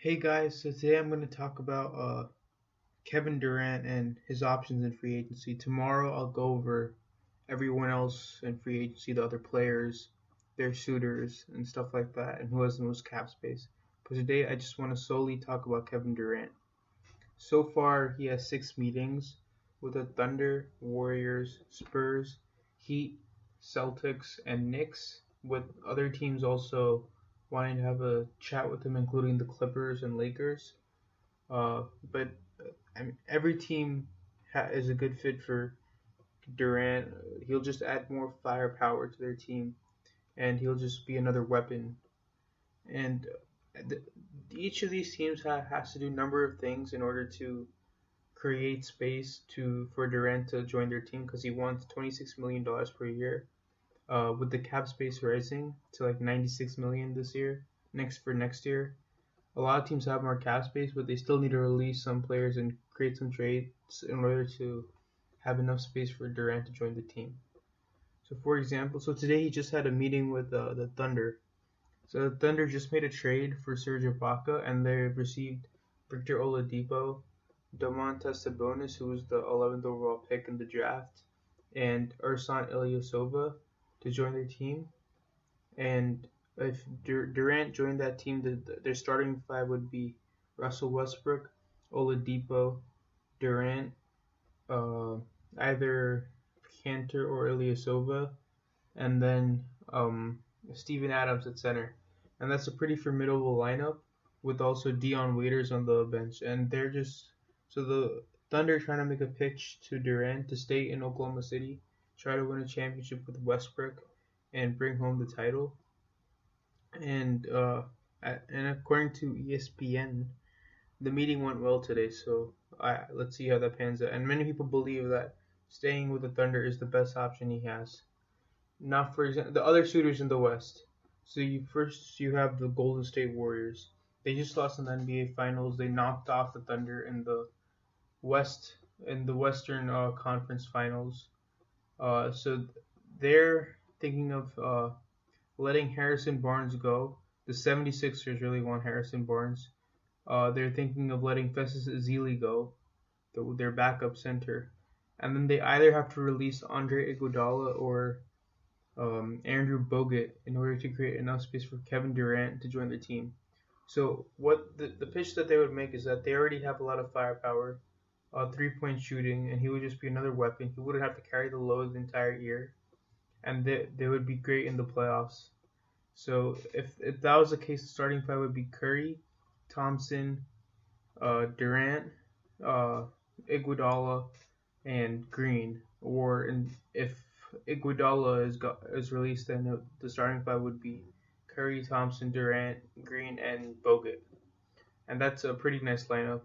Hey guys, so today I'm going to talk about Kevin Durant and his options in free agency. Tomorrow I'll go over everyone else in free agency, the other players, their suitors, and stuff like that, and who has the most cap space. But today I just want to solely talk about Kevin Durant. So far, he has 6 meetings with the Thunder, Warriors, Spurs, Heat, Celtics, and Knicks, with other teams also wanting to have a chat with him, including the Clippers and Lakers. But I mean, every team is a good fit for Durant. He'll just add more firepower to their team, and he'll just be another weapon. And th- each of these teams has to do a number of things in order to create space for Durant to join their team because he wants $26 million per year. With the cap space rising to like 96 million this year, next year, a lot of teams have more cap space, but they still need to release some players and create some trades in order to have enough space for Durant to join the team. So, for example, today he just had a meeting with the Thunder. So the Thunder just made a trade for Serge Ibaka, and they received Victor Oladipo, Domantas Sabonis, who was the 11th overall pick in the draft, and Ersan Ilyasova to join their team. And if Durant joined that team, their starting five would be Russell Westbrook, Oladipo, Durant, uh, either Cantor or Ilyasova, and then Steven Adams at center. And that's a pretty formidable lineup with also Dion Waiters on the bench. And they're just so the Thunder are trying to make a pitch to Durant to stay in Oklahoma City, try to win a championship with Westbrook, and bring home the title. And according to ESPN, the meeting went well today. So let's see how that pans out. And many people believe that staying with the Thunder is the best option he has. Now, for example, the other suitors in the West. So you have the Golden State Warriors. They just lost in the NBA Finals. They knocked off the Thunder in the West in the Western Conference Finals. So they're thinking of letting Harrison Barnes go. The 76ers really want Harrison Barnes. They're thinking of letting Festus Ezeli go, their backup center. And then they either have to release Andre Iguodala or Andrew Bogut in order to create enough space for Kevin Durant to join the team. So what the pitch that they would make is that they already have a lot of firepower, 3-point shooting, and he would just be another weapon. He wouldn't have to carry the load the entire year, and they would be great in the playoffs. So if that was the case, the starting five would be Curry, Thompson, Durant, uh, Iguodala, and Green. If Iguodala is released, then the starting five would be Curry, Thompson, Durant, Green, and Bogut. And that's a pretty nice lineup,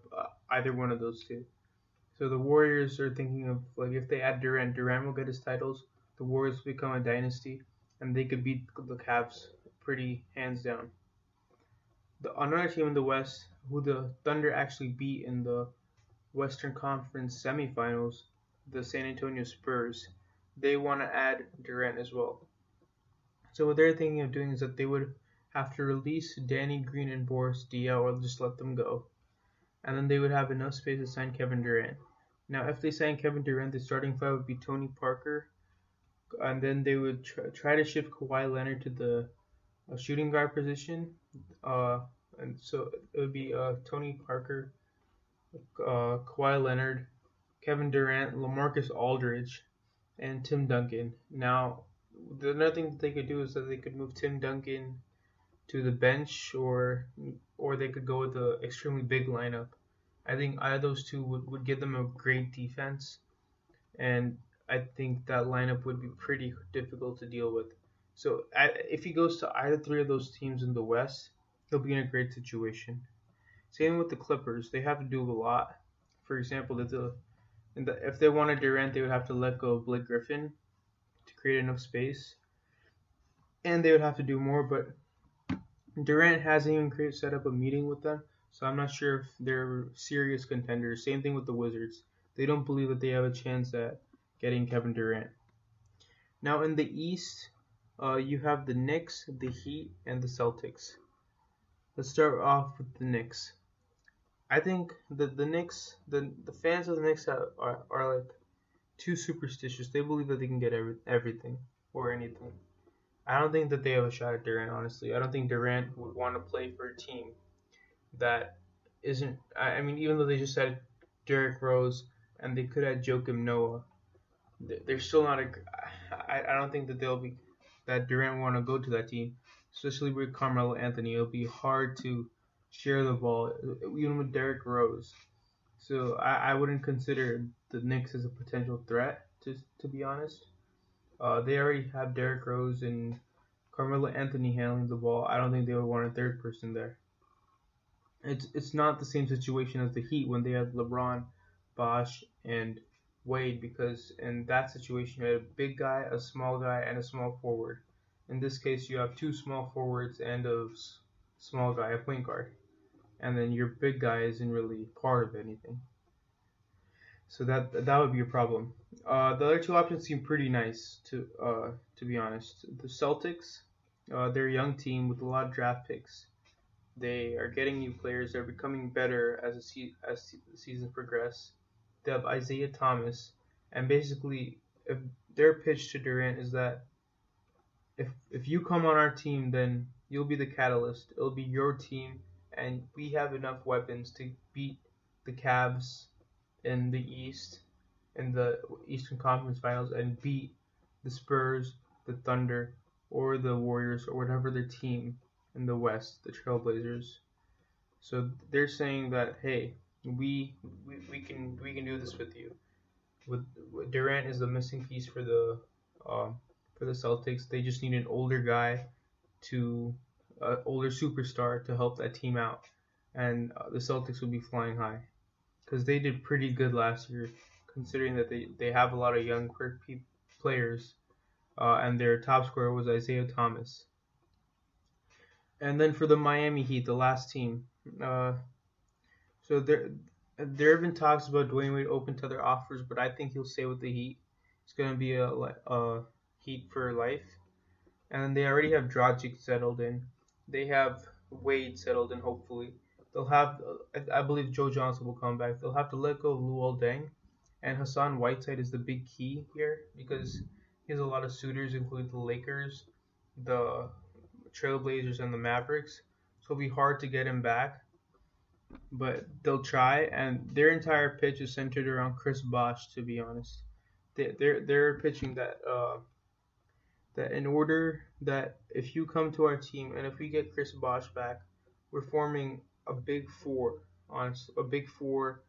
either one of those two. So the Warriors are thinking of like if they add Durant, Durant will get his titles. The Warriors become a dynasty, and they could beat the Cavs pretty hands down. Another team in the West, who the Thunder actually beat in the Western Conference semifinals, the San Antonio Spurs, they want to add Durant as well. So what they're thinking of doing is that they would have to release Danny Green and Boris Diaw or just let them go. And then they would have enough space to sign Kevin Durant. Now, if they sign Kevin Durant, the starting five would be Tony Parker, and then they would try to shift Kawhi Leonard to the shooting guard position. And so it would be Tony Parker, Kawhi Leonard, Kevin Durant, LaMarcus Aldridge, and Tim Duncan. Now, another thing that they could do is that they could move Tim Duncan to the bench, or they could go with the extremely big lineup. I think either of those two would give them a great defense, and I think that lineup would be pretty difficult to deal with. So if he goes to either three of those teams in the West, he'll be in a great situation. Same with the Clippers. They have to do a lot. For example, if they wanted Durant, they would have to let go of Blake Griffin to create enough space, and they would have to do more. But Durant hasn't even set up a meeting with them, so I'm not sure if they're serious contenders. Same thing with the Wizards. They don't believe that they have a chance at getting Kevin Durant. Now in the East, you have the Knicks, the Heat, and the Celtics. Let's start off with the Knicks. I think that the Knicks, the fans of the Knicks are like too superstitious. They believe that they can get everything or anything. I don't think that they have a shot at Durant, honestly. I don't think Durant would want to play for a team that isn't. I mean, even though they just had Derrick Rose and they could have Joakim Noah, they're still not a. I don't think that they'll be that Durant want to go to that team, especially with Carmelo Anthony. It'll be hard to share the ball, even with Derrick Rose. So I wouldn't consider the Knicks as a potential threat, to be honest. They already have Derrick Rose and Carmelo Anthony handling the ball. I don't think they would want a third person there. It's not the same situation as the Heat when they had LeBron, Bosh, and Wade, because in that situation you had a big guy, a small guy, and a small forward. In this case, you have two small forwards and a small guy, a point guard, and then your big guy isn't really part of anything. So that would be a problem. The other two options seem pretty nice to be honest. The Celtics, they're a young team with a lot of draft picks. They are getting new players. They're becoming better as the season progresses. They have Isaiah Thomas, and basically, if their pitch to Durant is that if you come on our team, then you'll be the catalyst. It'll be your team, and we have enough weapons to beat the Cavs in the East, in the Eastern Conference Finals, and beat the Spurs, the Thunder, or the Warriors, or whatever their team in the West, the Trailblazers. So they're saying that hey, we can do this with you. With Durant is the missing piece for the Celtics. They just need an older guy to older superstar to help that team out, and the Celtics will be flying high because they did pretty good last year, considering that they have a lot of young players, and their top scorer was Isaiah Thomas. And then for the Miami Heat, the last team, so there have been talks about Dwayne Wade open to other offers, but I think he'll stay with the Heat. It's gonna be a Heat for life, and they already have Dragic settled in. They have Wade settled in. Hopefully, they'll have. I believe Joe Johnson will come back. They'll have to let go of Luol Deng, and Hassan Whiteside is the big key here because he has a lot of suitors, including the Lakers, the Trailblazers, and the Mavericks. So it'll be hard to get him back, but they'll try. And their entire pitch is centered around Chris Bosh. To be honest, they're pitching that in order that if you come to our team and if we get Chris Bosh back, we're forming a big four, honestly, a big four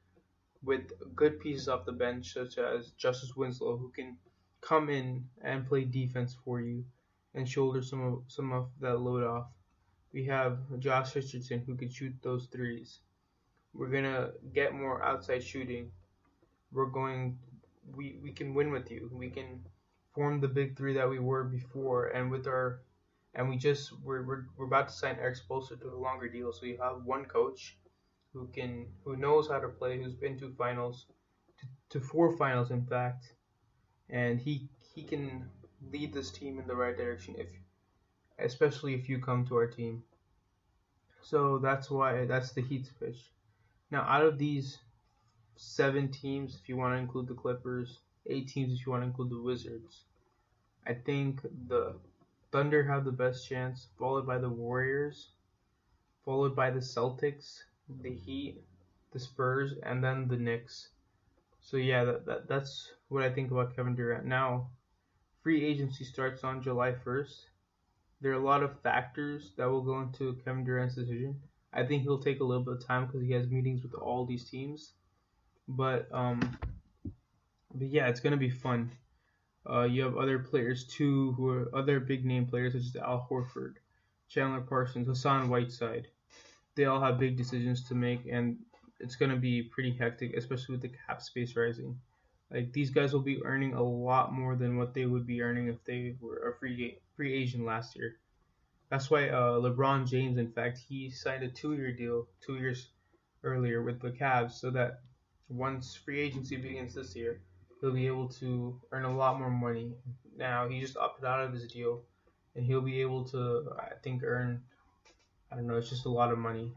with good pieces off the bench, such as Justice Winslow, who can come in and play defense for you and shoulder some of that load off. We have Josh Richardson, who can shoot those threes. We're gonna get more outside shooting. We can win with you. We can form the big three that we were before, and we're about to sign Eric Spoelstra to a longer deal. So you have one coach who knows how to play, who's been to finals, to four finals in fact, and he can lead this team in the right direction especially if you come to our team. So that's the Heat's pitch. Now out of these 7 teams, if you want to include the Clippers, 8 teams if you want to include the Wizards, I think the Thunder have the best chance, followed by the Warriors, followed by the Celtics, the Heat, the Spurs, and then the Knicks. So yeah, that's what I think about Kevin Durant. Now, free agency starts on July 1st. There are a lot of factors that will go into Kevin Durant's decision. I think he'll take a little bit of time because he has meetings with all these teams. But yeah, it's gonna be fun. You have other players too, who are other big name players such as Al Horford, Chandler Parsons, Hassan Whiteside. They all have big decisions to make, and it's gonna be pretty hectic, especially with the cap space rising. Like these guys will be earning a lot more than what they would be earning if they were a free agent last year. That's why LeBron James, in fact, he signed a 2-year deal 2 years earlier with the Cavs, so that once free agency begins this year, he'll be able to earn a lot more money. Now he just opted out of his deal, and he'll be able to, I think, earn I don't know, it's just a lot of money.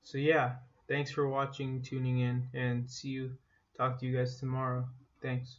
So yeah, thanks for watching, tuning in, and see you. Talk to you guys tomorrow. Thanks.